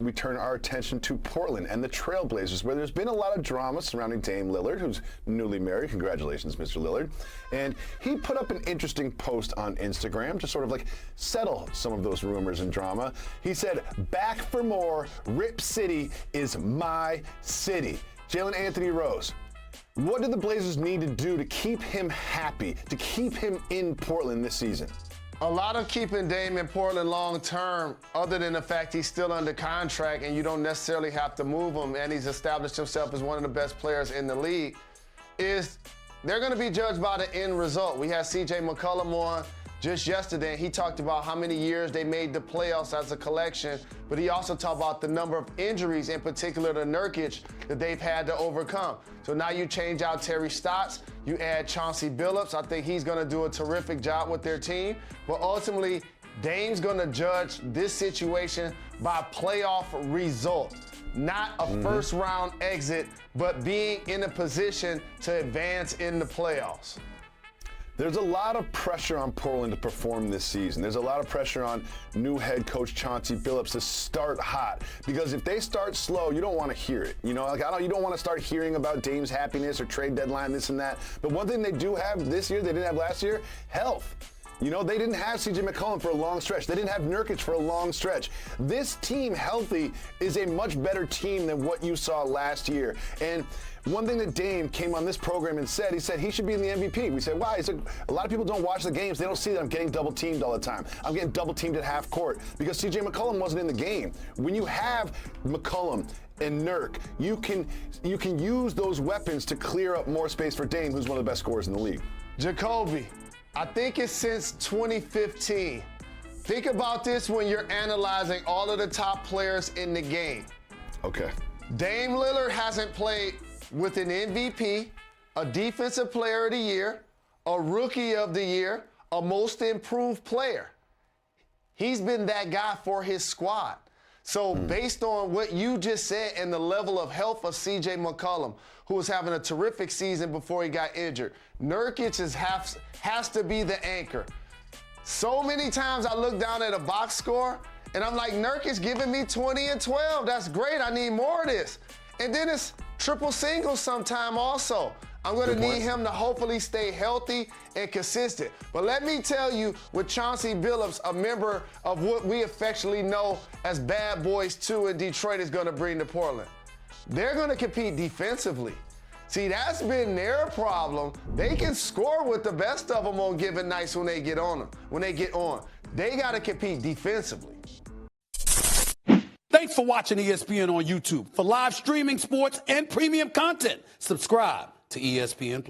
we turn our attention to Portland and the Trailblazers, where there's been a lot of drama surrounding Dame Lillard, who's newly married. Congratulations, Mr. Lillard. And he put up an interesting post on Instagram to sort of like settle some of those rumors and drama. He said, "Back for more. Rip City is my city." Jalen Anthony Rose, what do the Blazers need to do to keep him happy, to keep him in Portland this season? A lot of keeping Dame in Portland long term, other than the fact he's still under contract and you don't necessarily have to move him, and he's established himself as one of the best players in the league, is they're going to be judged by the end result. We had C.J. McCollum on just yesterday, and he talked about how many years they made the playoffs as a collection, but he also talked about the number of injuries, in particular the Nurkic, that they've had to overcome. So now you change out Terry Stotts, you add Chauncey Billups. I think he's going to do a terrific job with their team, but ultimately, Dame's going to judge this situation by playoff result, not a first-round exit, but being in a position to advance in the playoffs. There's a lot of pressure on Portland to perform this season. There's a lot of pressure on new head coach Chauncey Billups to start hot, because if they start slow, you don't want to hear it. You know, like you don't want to start hearing about Dame's happiness or trade deadline, this and that. But one thing they do have this year, they didn't have last year, health. You know, they didn't have C.J. McCollum for a long stretch. They didn't have Nurkic for a long stretch. This team, healthy, is a much better team than what you saw last year. And one thing that Dame came on this program and said, he said he should be in the MVP. We said, why? He said, a lot of people don't watch the games. They don't see that I'm getting double teamed all the time. I'm getting double teamed at half court because C.J. McCollum wasn't in the game. When you have McCollum and Nurk, you can use those weapons to clear up more space for Dame, who's one of the best scorers in the league. Jacoby, I think it's since 2015. Think about this when you're analyzing all of the top players in the game. Okay. Dame Lillard hasn't played with an MVP, a Defensive Player of the Year, a Rookie of the Year, a Most Improved Player. He's been that guy for his squad. So based on what you just said and the level of health of C.J. McCollum, who was having a terrific season before he got injured, Nurkic has to be the anchor. So many times I look down at a box score and I'm like, Nurkic giving me 20 and 12. That's great. I need more of this. And then it's triple singles sometime also. I'm going to need him to hopefully stay healthy and consistent. But let me tell you, with Chauncey Billups, a member of what we affectionately know as Bad Boys 2 in Detroit, is going to bring to Portland. They're going to compete defensively. See, that's been their problem. They can score with the best of them on given nights when they get on. They got to compete defensively. Thanks for watching ESPN on YouTube. For live streaming, sports, and premium content, subscribe to ESPN+.